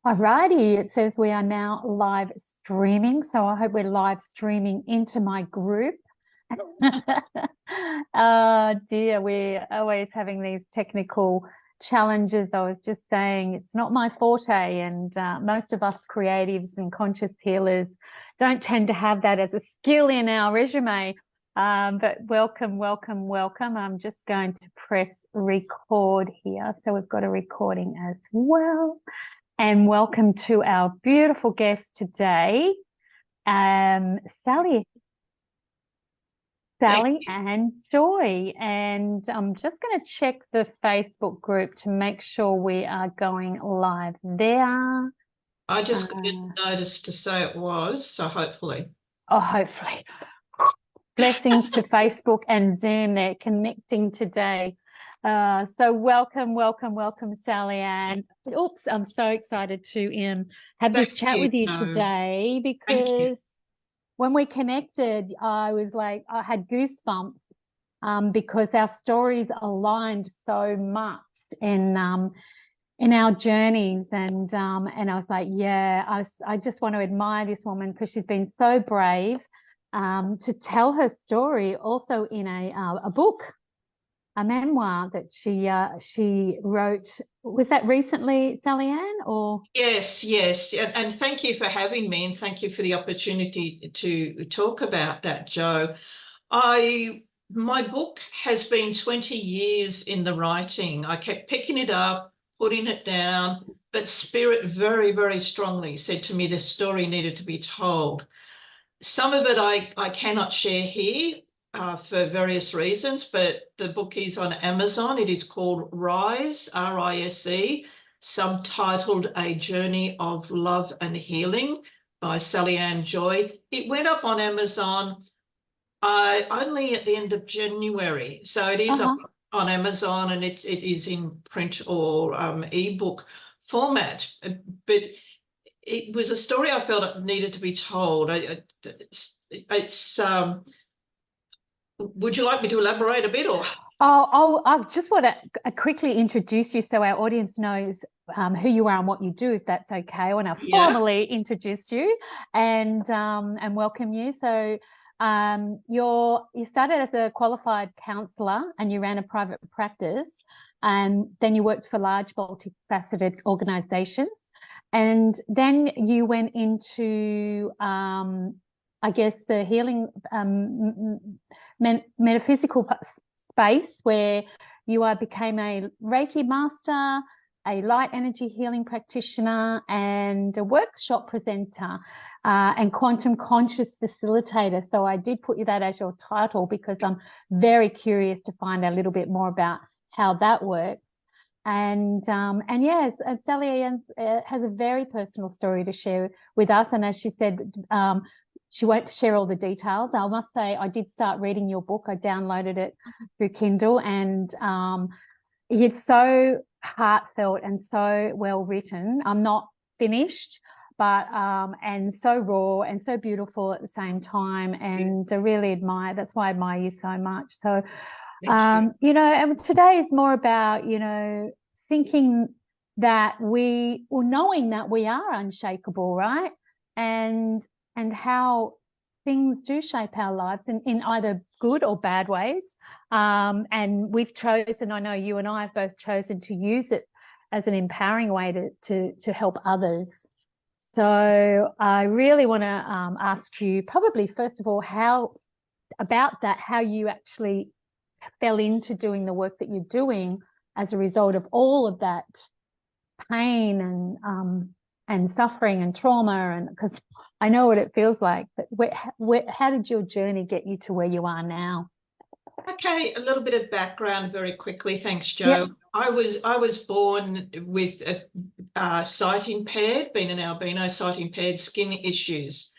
Alrighty, it says we are now live streaming, so I hope we're live streaming into my group. Oh dear, we're always having these technical challenges. I was just saying it's not my forte, and most of us creatives and conscious healers don't tend to have that as a skill in our resume. But welcome, welcome, welcome. I'm just going to press record here. So we've got a recording as well. And welcome to our beautiful guest today, Sallyann Joy. And I'm just going to check the Facebook group to make sure we are going live there. I just got a notice to say it was, so hopefully. Oh, hopefully. Blessings to Facebook and Zoom. They're connecting today. So welcome, welcome, welcome, Sallyann. Oops, I'm so excited to have this chat with you today, because when we connected, I was like, I had goosebumps because our stories aligned so much in our journeys, and I was like, yeah, I just want to admire this woman because she's been so brave to tell her story, also in a book, a memoir that she wrote. Was that recently, Sallyann? Or yes, and thank you for having me, and thank you for the opportunity to talk about that, Jo. My book has been 20 years in the writing. I kept picking it up, putting it down, but Spirit very, very strongly said to me the story needed to be told. Some of it I cannot share here for various reasons, but the book is on Amazon. It is called Rise, R-I-S-E, subtitled A Journey of Love and Healing by Sallyann Joy. It went up on Amazon only at the end of January. So it is up on Amazon, and it is in print or ebook format. But it was a story I felt it needed to be told. Would you like me to elaborate a bit, or? I just want to quickly introduce you so our audience knows who you are and what you do, if that's okay. I want to formally introduce you and welcome you. So you started as a qualified counsellor and you ran a private practice, and then you worked for large multifaceted organisations. And then you went into, I guess, the healing metaphysical space, where you became a Reiki master, a light energy healing practitioner, and a workshop presenter, and quantum conscious facilitator. So I did put you that as your title because I'm very curious to find out a little bit more about how that works. And yes, Sallyann has a very personal story to share with us. And as she said, she won't share all the details. I must say, I did start reading your book. I downloaded it through Kindle, and it's so heartfelt and so well written. I'm not finished, but and so raw and so beautiful at the same time. And I really admire. That's why I admire you so much. So. And today is more about, thinking that knowing that we are unshakable, right? And how things do shape our lives in either good or bad ways. And we've chosen, I know you and I have both chosen to use it as an empowering way to help others. So I really want to ask you, probably first of all, how you actually fell into doing the work that you're doing as a result of all of that pain and suffering and trauma, and because I know what it feels like. But how did your journey get you to where you are now? Okay, a little bit of background very quickly. Thanks, Jo. Yep. I was born with a sight impaired, being an albino, sight impaired, skin issues.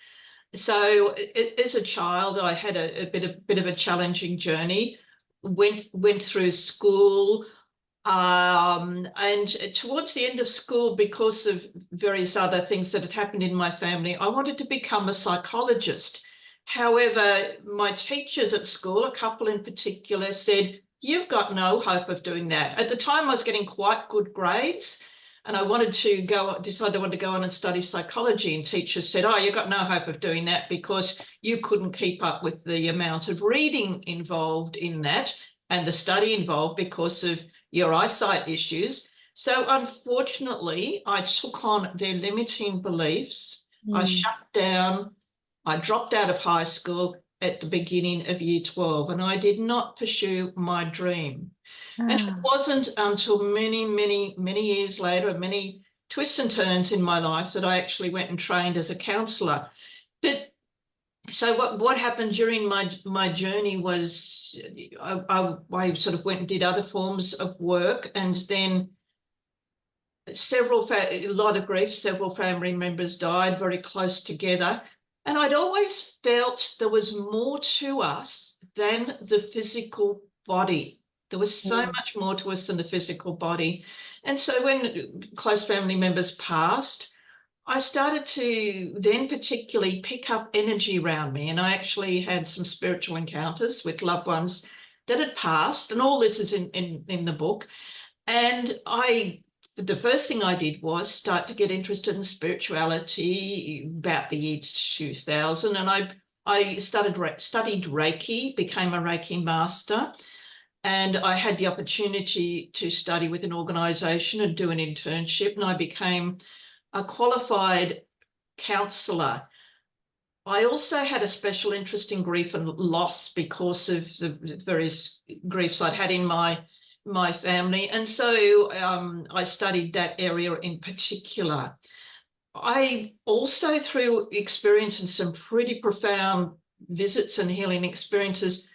So as a child, I had a bit of a challenging journey. Went through school, and towards the end of school, because of various other things that had happened in my family, I wanted to become a psychologist. However, my teachers at school, a couple in particular, said, "You've got no hope of doing that." At the time, I was getting quite good grades, and I wanted to decided I wanted to go on and study psychology, and teachers said, oh, you've got no hope of doing that because you couldn't keep up with the amount of reading involved in that and the study involved because of your eyesight issues. So unfortunately, I took on their limiting beliefs. I shut down. I dropped out of high school at the beginning of year 12, and I did not pursue my dream. And it wasn't until many, many, many years later, many twists and turns in my life, that I actually went and trained as a counsellor. But so what happened during my journey was I sort of went and did other forms of work, and then a lot of grief, several family members died very close together. And I'd always felt there was more to us than the physical body. There was so much more to us than the physical body. And so when close family members passed, I started to then particularly pick up energy around me. And I actually had some spiritual encounters with loved ones that had passed. And all this is in the book. And the first thing I did was start to get interested in spirituality about the year 2000. And I studied Reiki, became a Reiki master. And I had the opportunity to study with an organisation and do an internship. And I became a qualified counsellor. I also had a special interest in grief and loss because of the various griefs I'd had in my family. And so I studied that area in particular. I also, through experience and some pretty profound visits and healing experiences,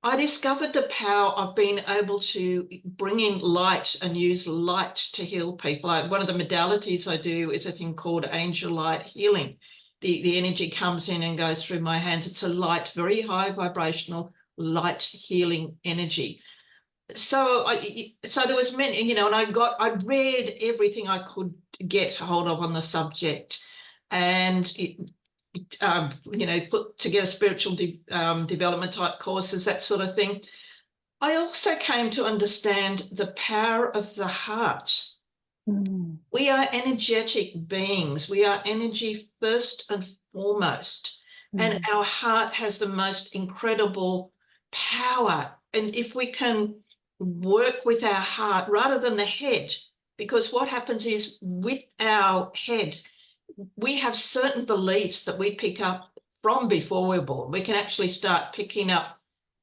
I discovered the power of being able to bring in light and use light to heal people. One of the modalities I do is a thing called angel light healing. The energy comes in and goes through my hands. It's a light, very high vibrational, light healing energy. So there was many, and I read everything I could get hold of on the subject, and put together spiritual development type courses, that sort of thing. I also came to understand the power of the heart. We are energetic beings. We are energy first and foremost. And our heart has the most incredible power. And if we can work with our heart rather than the head, because what happens is with our head, we have certain beliefs that we pick up from before we're born. We can actually start picking up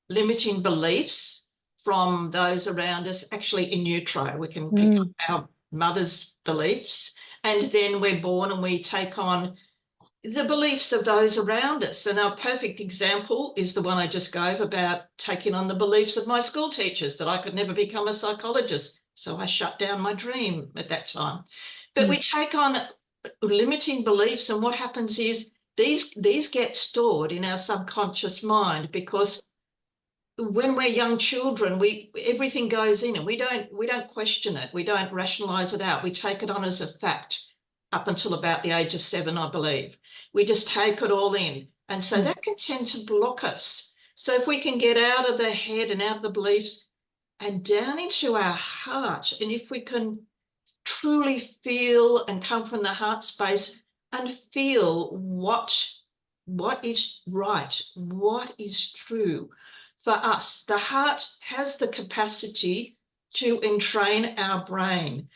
limiting beliefs from those around us, actually in utero. We can pick up our mother's beliefs, and then we're born and we take on the beliefs of those around us. And our perfect example is the one I just gave about taking on the beliefs of my school teachers, that I could never become a psychologist. So I shut down my dream at that time. But we take on limiting beliefs, and what happens is these get stored in our subconscious mind, because when we're young children, everything goes in, and we don't question it, we don't rationalize it out, we take it on as a fact up until about the age of 7, I believe. We just take it all in, and so that can tend to block us. So if we can get out of the head and out of the beliefs and down into our heart, and if we can truly feel and come from the heart space and feel what is right, what is true for us. The heart has the capacity to entrain our brain.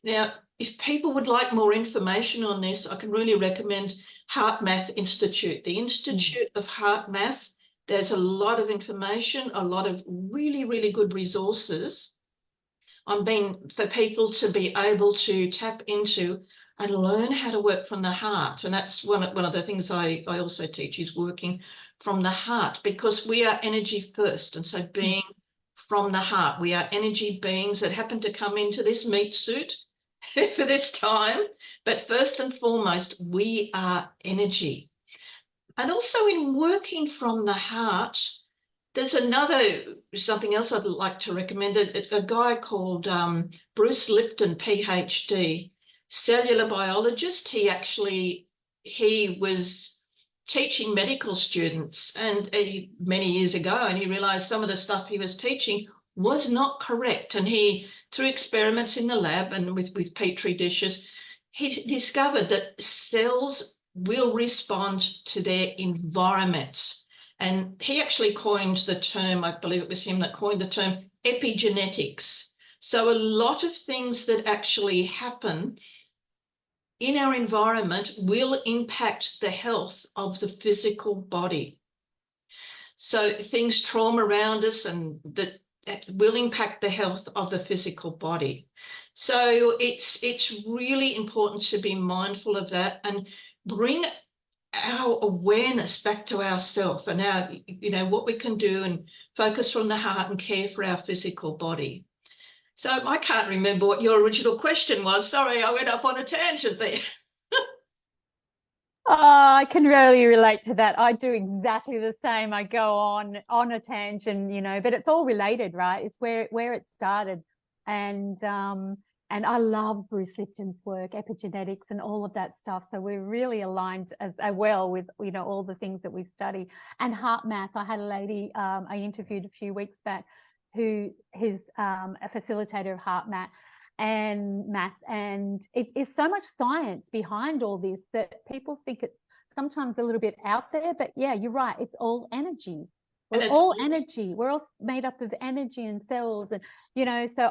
Now, if people would like more information on this, I can really recommend Heart Math Institute. The Institute of Heart Math, there's a lot of information, a lot of really, really good resources for people to be able to tap into and learn how to work from the heart. And that's one of the things I also teach, is working from the heart, because we are energy first. And so being from the heart, we are energy beings that happen to come into this meat suit for this time. But first and foremost, we are energy. And also in working from the heart, there's something else I'd like to recommend. A guy called Bruce Lipton, PhD, cellular biologist. He was teaching medical students many years ago, and he realized some of the stuff he was teaching was not correct. And he, through experiments in the lab and with petri dishes, he discovered that cells will respond to their environments. And he actually coined the term, I believe it was him that coined the term, epigenetics. So a lot of things that actually happen in our environment will impact the health of the physical body. So things, trauma around us, and that will impact the health of the physical body. So it's really important to be mindful of that and bring our awareness back to ourselves and our, what we can do, and focus from the heart and care for our physical body. So I can't remember what your original question was. Sorry, I went up on a tangent there. Oh, I can really relate to that. I do exactly the same. I go on a tangent, but it's all related, right? It's where it started. And I love Bruce Lipton's work, epigenetics and all of that stuff. So we're really aligned as well with, all the things that we study. And heart math. I had a lady I interviewed a few weeks back who is a facilitator of heart math and it is so much science behind all this that people think it's sometimes a little bit out there, but yeah, you're right, it's all energy. We're all energy. We're all made up of energy and cells, and so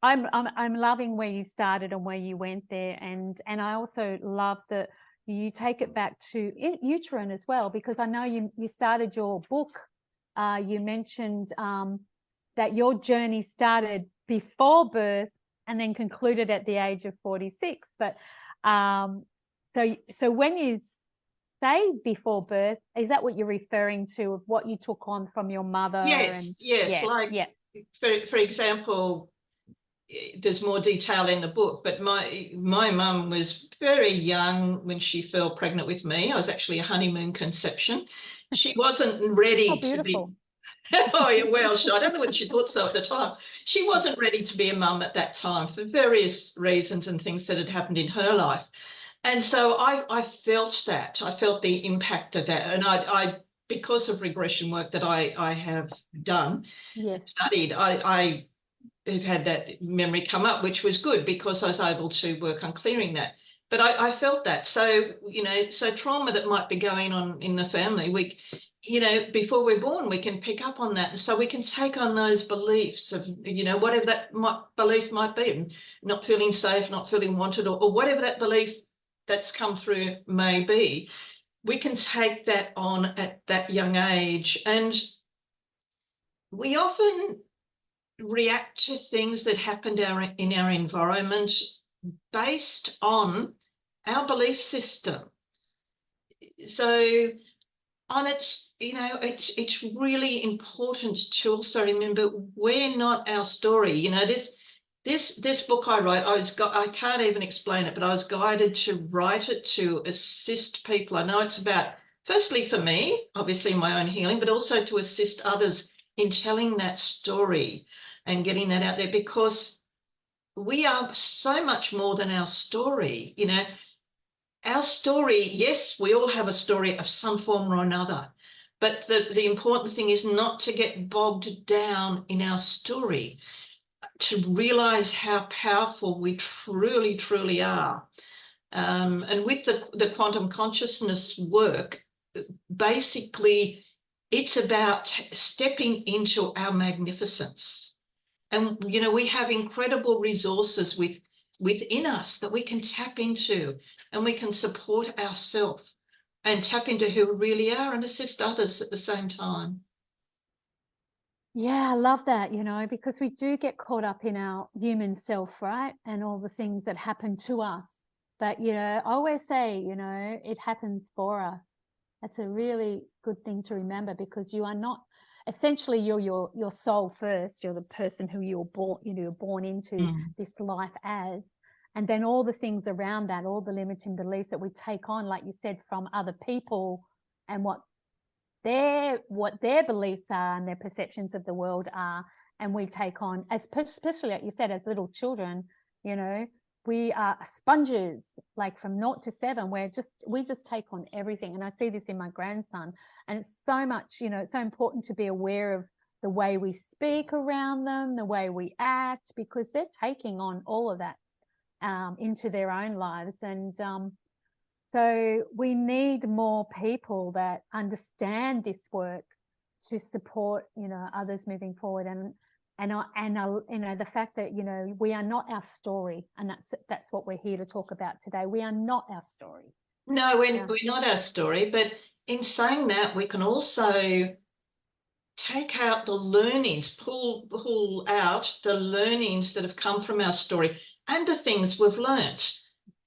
I'm loving where you started and where you went there, and I also love that you take it back to uterine as well, because I know you started your book, you mentioned that your journey started before birth and then concluded at the age of 46. But so when you say before birth, is that what you're referring to, of what you took on from your mother? Yes, for example, there's more detail in the book, but my mum was very young when she fell pregnant with me. I was actually a honeymoon conception. She wasn't ready to be. Oh, yeah, well, I don't know whether she thought so at the time. She wasn't ready to be a mum at that time for various reasons and things that had happened in her life. And so I felt that. I felt the impact of that. And I because of regression work that I have done, studied, I have had that memory come up, which was good because I was able to work on clearing that. But I felt that. So, so trauma that might be going on in the family, before we're born, we can pick up on that. So we can take on those beliefs of, whatever that belief might be, not feeling safe, not feeling wanted, or whatever that belief that's come through may be. We can take that on at that young age. And we often react to things that happened in our environment based on our belief system. So it's really important to also remember we're not our story. This book I wrote, I can't even explain it, but I was guided to write it to assist people. I know it's about, firstly for me, obviously my own healing, but also to assist others in telling that story and getting that out there, because we are so much more than our story. Our story, yes, we all have a story of some form or another, but the important thing is not to get bogged down in our story, to realize how powerful we truly, truly are. And with the quantum consciousness work, basically, it's about stepping into our magnificence. And, we have incredible resources within us that we can tap into, and we can support ourselves and tap into who we really are and assist others at the same time. Yeah, I love that, because we do get caught up in our human self, right? And all the things that happen to us. But, I always say, it happens for us. That's a really good thing to remember, because you are not, essentially you're your soul first. You're the person who you're born into this life as. And then all the things around that, all the limiting beliefs that we take on, like you said, from other people and what their beliefs are and their perceptions of the world are, and we take on, especially like you said, as little children, we are sponges, like from 0 to 7. We just take on everything. And I see this in my grandson, and it's so much, it's so important to be aware of the way we speak around them, the way we act, because they're taking on all of that into their own lives. And so we need more people that understand this work to support, you know, others moving forward. And you know, the fact that, you know, we are not our story, and that's what we're here to talk about today. We are not our story. No, we're not our story, but in saying that, we can also take out the learnings, pull out the learnings that have come from our story and the things we've learnt,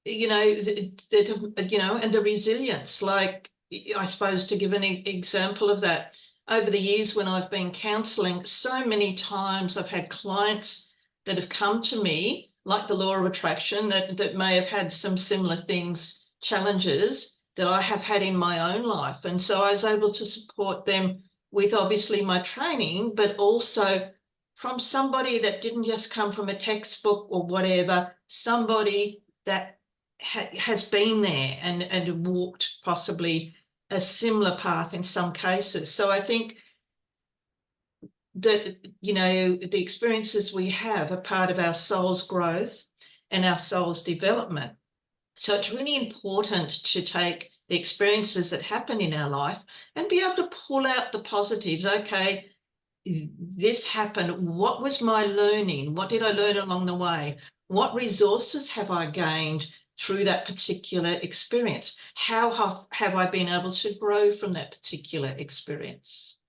you know, that, you know, and the resilience. Like, I suppose, to give an example of that, over the years when I've been counselling, so many times I've had clients that have come to me, like the law of attraction, that may have had some similar things, challenges that I have had in my own life. And so I was able to support them with obviously my training, but also from somebody that didn't just come from a textbook or whatever, somebody that has been there and walked possibly a similar path in some cases. So I think that, you know, the experiences we have are part of our soul's growth and our soul's development. So it's really important to take the experiences that happen in our life and be able to pull out the positives. Okay, this happened. What was my learning? What did I learn along the way? What resources have I gained through that particular experience? How have I been able to grow from that particular experience?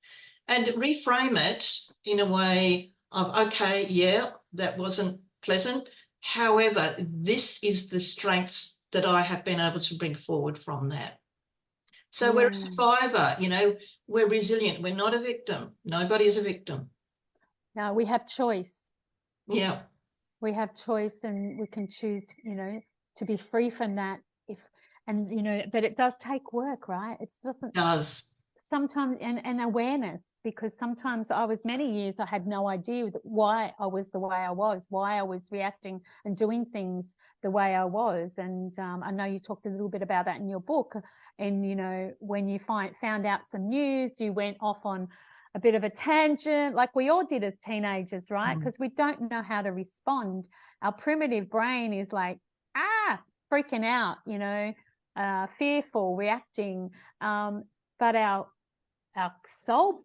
And reframe it in a way of, okay, yeah, that wasn't pleasant. However, this is the strengths that I have been able to bring forward from that. So we're a survivor, you know, we're resilient. We're not a victim. Nobody is a victim. No, we have choice. Yeah. We have choice, and we can choose, you know, to be free from that. And, you know, but it does take work, right? It does. Sometimes, and awareness, because sometimes many years I had no idea why I was the way I was, why I was reacting and doing things the way I was. And I know you talked a little bit about that in your book. And, you know, when you found out some news, you went off on a bit of a tangent, like we all did as teenagers, right? Because we don't know how to respond. Our primitive brain is like, freaking out, you know, fearful, reacting. But our soul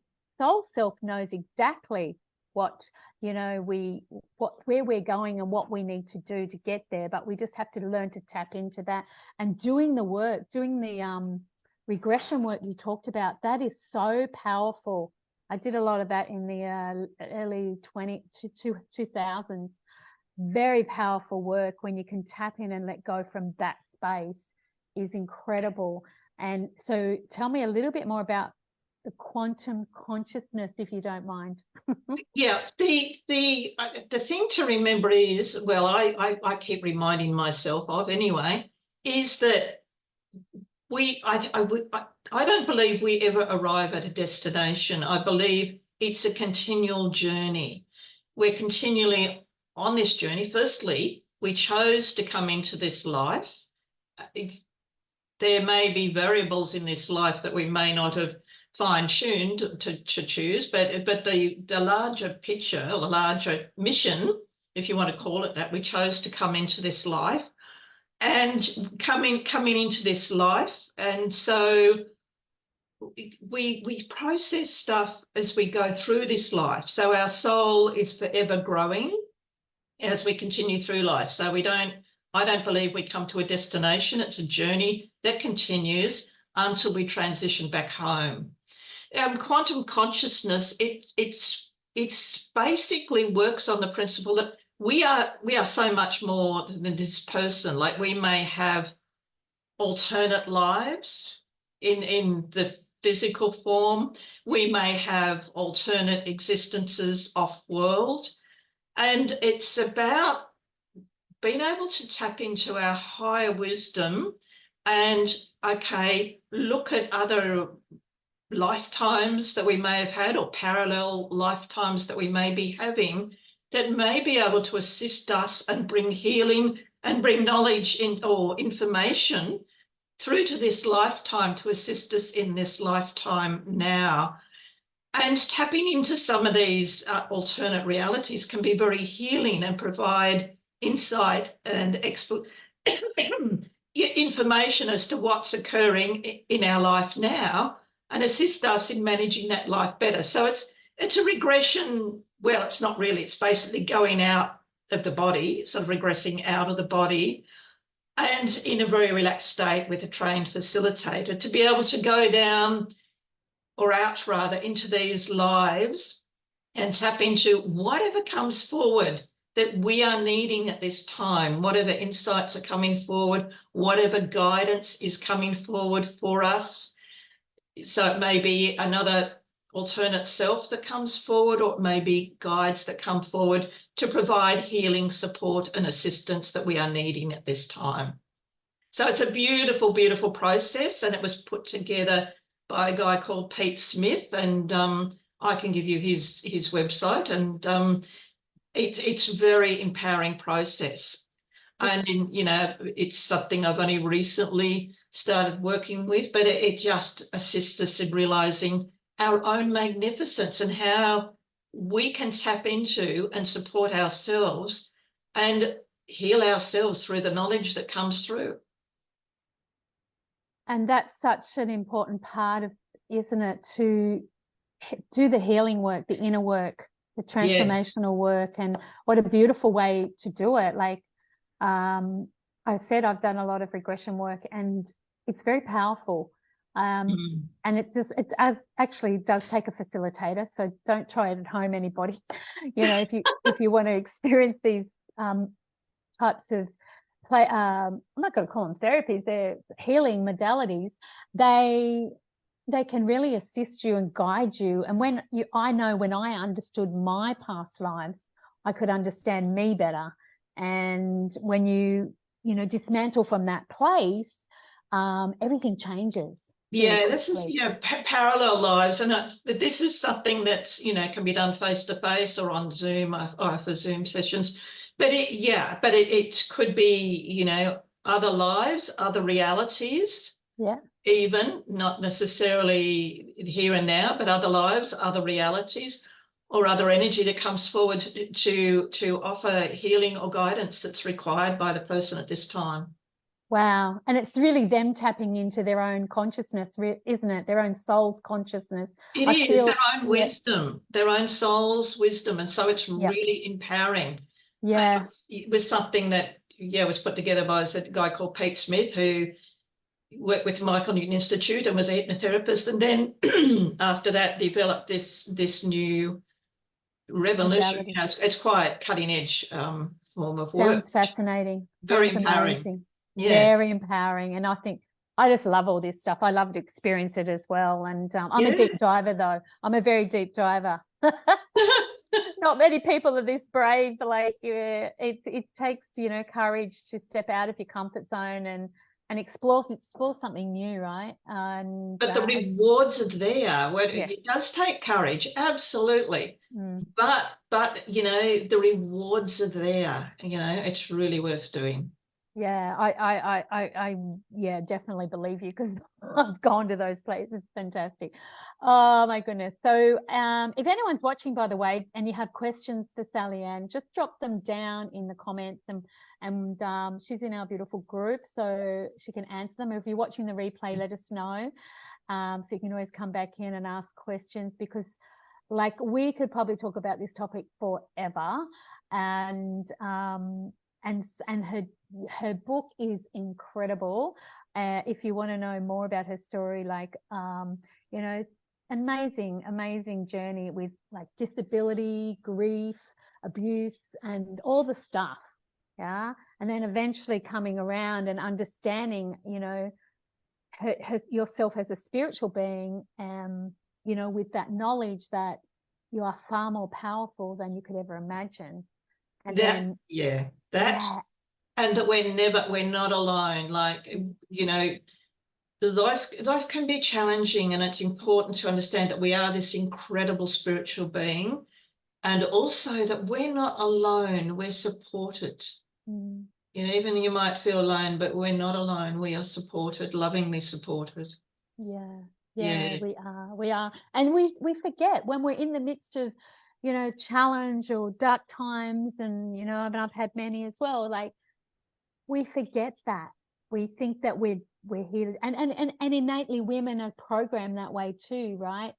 self knows exactly what, you know, where we're going and what we need to do to get there. But we just have to learn to tap into that. And doing the work, doing the regression work you talked about, that is so powerful. I did a lot of that in the early 2000s. Very powerful work when you can tap in and let go from that space is incredible. And so tell me a little bit more about the quantum consciousness, if you don't mind. Yeah, the thing to remember is, well, I keep reminding myself of anyway, is that I don't believe we ever arrive at a destination. I believe it's a continual journey. We're continually on this journey. Firstly, we chose to come into this life. There may be variables in this life that we may not have fine-tuned to choose, but the larger picture, or the larger mission, if you want to call it that, we chose to come into this life. And coming into this life, and so we process stuff as we go through this life. So our soul is forever growing as we continue through life. So I don't believe we come to a destination. It's a journey that continues until we transition back home. Quantum consciousness, it's basically works on the principle that we are so much more than this person. Like, we may have alternate lives in the physical form. We may have alternate existences off-world. And it's about being able to tap into our higher wisdom and, okay, look at other lifetimes that we may have had, or parallel lifetimes that we may be having, that may be able to assist us and bring healing and bring knowledge or information through to this lifetime to assist us in this lifetime now. And tapping into some of these alternate realities can be very healing and provide insight and information as to what's occurring in our life now and assist us in managing that life better. So it's a regression. Well, it's not really. It's basically going out of the body, sort of regressing out of the body, and in a very relaxed state with a trained facilitator to be able to go down or out rather into these lives and tap into whatever comes forward that we are needing at this time, whatever insights are coming forward, whatever guidance is coming forward for us. So it may be another alternate self that comes forward, or it may be guides that come forward to provide healing support and assistance that we are needing at this time. So it's a beautiful, beautiful process, and it was put together by a guy called Pete Smith, and I can give you his website, and it's a very empowering process. And it's something I've only recently started working with, but it just assists us in realizing our own magnificence and how we can tap into and support ourselves and heal ourselves through the knowledge that comes through. And that's such an important part of, isn't it, to do the healing work, the inner work, the transformational work. And what a beautiful way to do it. Like I said, I've done a lot of regression work, and it's very powerful. And it actually does take a facilitator. So don't try it at home, anybody. If you want to experience these types of I'm not going to call them therapies, they're healing modalities. They can really assist you and guide you. And I know when I understood my past lives, I could understand me better. And when you dismantle from that place, everything changes. Yeah, this is parallel lives, and this is something that's can be done face to face or on Zoom. I offer Zoom sessions, but it could be other lives, other realities. Yeah. Even not necessarily here and now, but other lives, other realities, or other energy that comes forward to offer healing or guidance that's required by the person at this time. Wow. And it's really them tapping into their own consciousness, isn't it? Their own soul's consciousness. It is their own wisdom, their own soul's wisdom. And so it's really empowering. Yeah. It was something that, was put together by a guy called Pete Smith, who worked with the Michael Newton Institute and was a hypnotherapist. And then after that, developed this new revolution. It's quite cutting edge form of work. Sounds fascinating. Very empowering. Amazing. Yeah. Very empowering. And I think I just love all this stuff. I love to experience it as well. And I'm a deep diver, though. I'm a very deep diver. Not many people are this brave. Like it takes courage to step out of your comfort zone and explore something new, right? But the rewards are there. It does take courage, absolutely. But the rewards are there. It's really worth doing. Yeah, I definitely believe you, because I've gone to those places. It's fantastic. Oh my goodness. So if anyone's watching, by the way, and you have questions for Sallyann, just drop them down in the comments, and she's in our beautiful group, so she can answer them. If you're watching the replay, let us know. So you can always come back in and ask questions, because like we could probably talk about this topic forever. And her book is incredible. If you want to know more about her story, like amazing journey with like disability, grief, abuse, and all the stuff. Yeah. And then eventually coming around and understanding, yourself as a spiritual being, with that knowledge that you are far more powerful than you could ever imagine. And and that we're not alone. Like, life can be challenging, and it's important to understand that we are this incredible spiritual being, and also that we're not alone, we're supported. Even you might feel alone, but we're not alone. We are supported, lovingly supported. Yeah. Yeah, we are. And we forget when we're in the midst of, you know, challenge or dark times, and, you know, I mean, I've had many as well, like, we forget that. We think that we're here, and innately women are programmed that way too, right?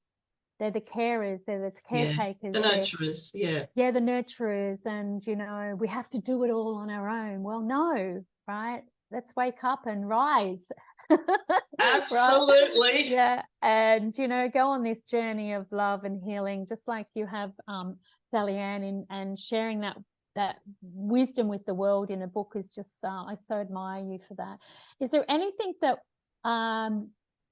They're the carers, they're the caretakers, the nurturers, the nurturers, and, you know, we have to do it all on our own. Well, no, right? Let's wake up and rise. absolutely. Right? Yeah, and, you know, go on this journey of love and healing, just like you have, Sallyann, and sharing that wisdom with the world in a book is just, I so admire you for that. Is there anything that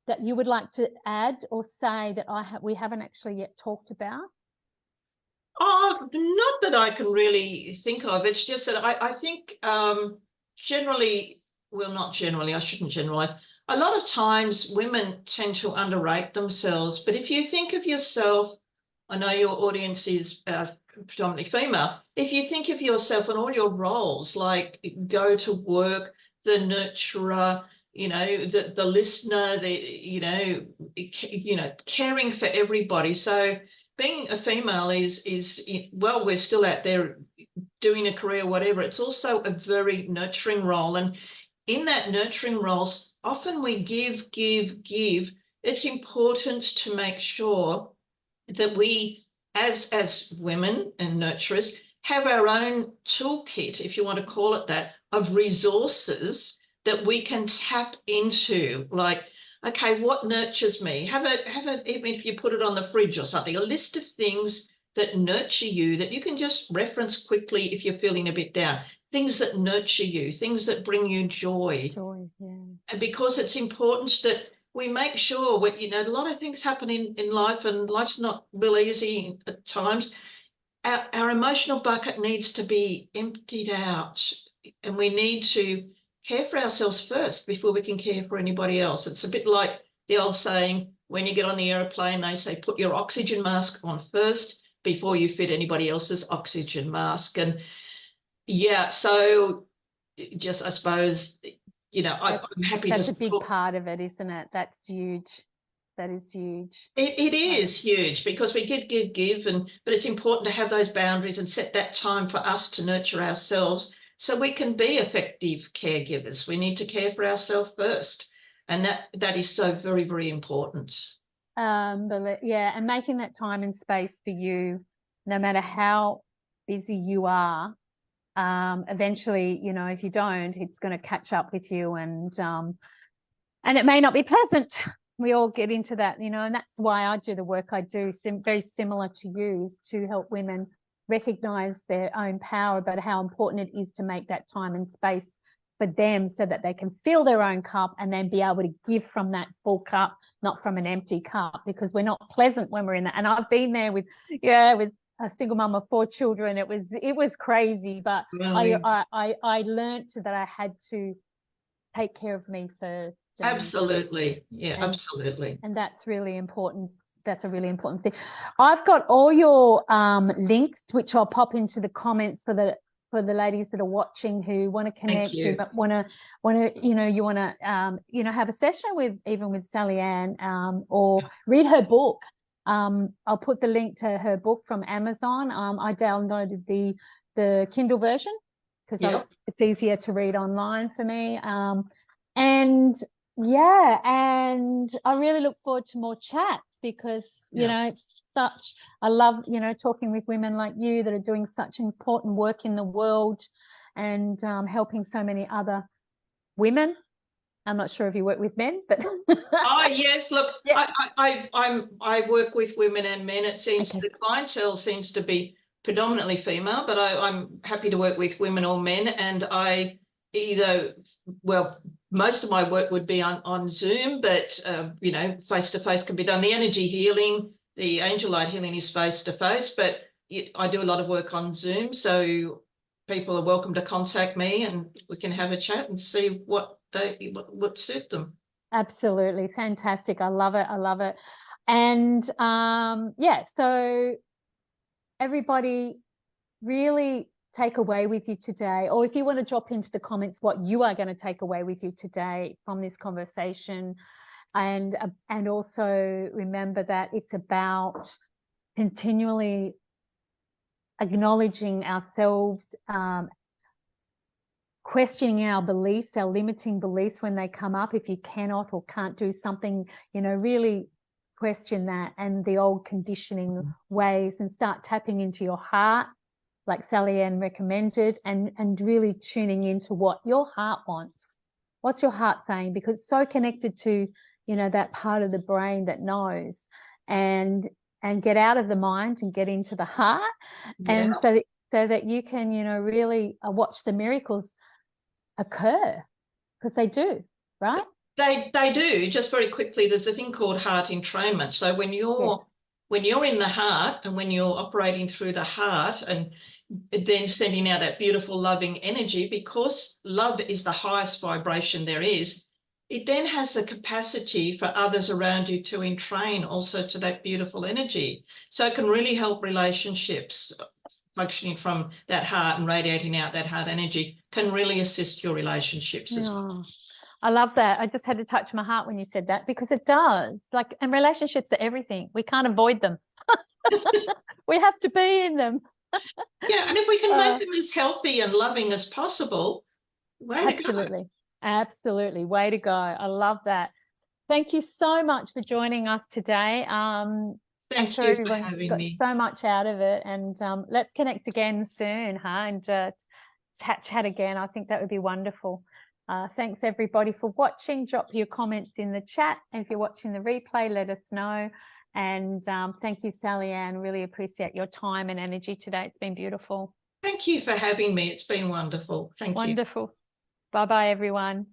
that you would like to add or say that we haven't actually yet talked about? Oh, not that I can really think of. It's just that I think generally, well, not generally, I shouldn't generalize. A lot of times women tend to underrate themselves. But if you think of yourself, I know your audience is predominantly female. If you think of yourself and all your roles, like go to work, the nurturer, you know, the listener, you know, caring for everybody. So being a female is well, we're still out there doing a career, whatever. It's also a very nurturing role. And in that nurturing roles, often we give. It's important to make sure that we, as women and nurturers, have our own toolkit, if you want to call it that, of resources that we can tap into. Like, okay, what nurtures me? Have a, even if you put it on the fridge or something, a list of things that nurture you that you can just reference quickly if you're feeling a bit down. Things that nurture you, things that bring you joy. Joy, yeah. And because it's important that we make sure, you know, a lot of things happen in life, and life's not real easy at times. Our emotional bucket needs to be emptied out, and we need to care for ourselves first before we can care for anybody else. It's a bit like the old saying, when you get on the airplane, they say, put your oxygen mask on first before you fit anybody else's oxygen mask. And yeah, so just, I suppose, you know, I'm happy That's to a big part of it, isn't it? That's huge. That is huge. It is huge, because we give, but it's important to have those boundaries and set that time for us to nurture ourselves so we can be effective caregivers. We need to care for ourselves first, and that is so very, very important. Yeah, and making that time and space for you, no matter how busy you are, eventually, you know, if you don't, it's going to catch up with you, and it may not be pleasant. We all get into that, you know, and that's why I do the work I do, very similar to you, is to help women recognize their own power, but how important it is to make that time and space for them so that they can fill their own cup and then be able to give from that full cup, not from an empty cup, because we're not pleasant when we're in that. And I've been there with a single mum of 4 children. It was crazy, but really? I learned that I had to take care of me first. Absolutely. Yeah, absolutely. And that's really important. That's a really important thing. I've got all your links, which I'll pop into the comments for the ladies that are watching who want to connect, who want to, you know, you want to, you know, have a session with Sallyann, or read her book. I'll put the link to her book from Amazon. I downloaded the Kindle version because it's easier to read online for me. And yeah, and I really look forward to more chats, because, you know, it's I love, you know, talking with women like you that are doing such important work in the world, and helping so many other women. I'm not sure if you work with men, but oh yes, look, I work with women and men. It seems the clientele seems to be predominantly female, but I'm happy to work with women or men. And most of my work would be on Zoom, but you know, face to face can be done. The energy healing, the angel light healing is face to face, but I do a lot of work on Zoom, so people are welcome to contact me, and we can have a chat and see what suit them. Absolutely fantastic. I love it. I love it. And so everybody, really take away with you today, or if you want to drop into the comments what you are going to take away with you today from this conversation, and also remember that it's about continually acknowledging ourselves, questioning our beliefs, our limiting beliefs when they come up. If you cannot or can't do something, you know, really question that and the old conditioning ways, and start tapping into your heart, like Sallyann recommended, and really tuning into what your heart wants. What's your heart saying? Because it's so connected to, you know, that part of the brain that knows, and get out of the mind and get into the heart. Yeah. And so that you can, you know, really watch the miracles occur, because they do, right? They do. Just very quickly, there's a thing called heart entrainment. So when you're in the heart, and when you're operating through the heart, and then sending out that beautiful loving energy, because love is the highest vibration there is, it then has the capacity for others around you to entrain also to that beautiful energy. So it can really help relationships. Functioning from that heart and radiating out that heart energy can really assist your relationships as well. I love that. I just had to touch my heart when you said that, because it does. Like, and relationships are everything. We can't avoid them. We have to be in them. Yeah, and if we can make them as healthy and loving as possible, absolutely. Absolutely. Way to go. I love that. Thank you so much for joining us today. I'm sure everyone got so much out of it, and let's connect again soon, and chat again. I think that would be wonderful. Thanks everybody for watching. Drop your comments in the chat, and if you're watching the replay, let us know. And thank you, Sallyann. Really appreciate your time and energy today. It's been beautiful. Thank you for having me. It's been wonderful. Thank you. Wonderful. Bye-bye, everyone.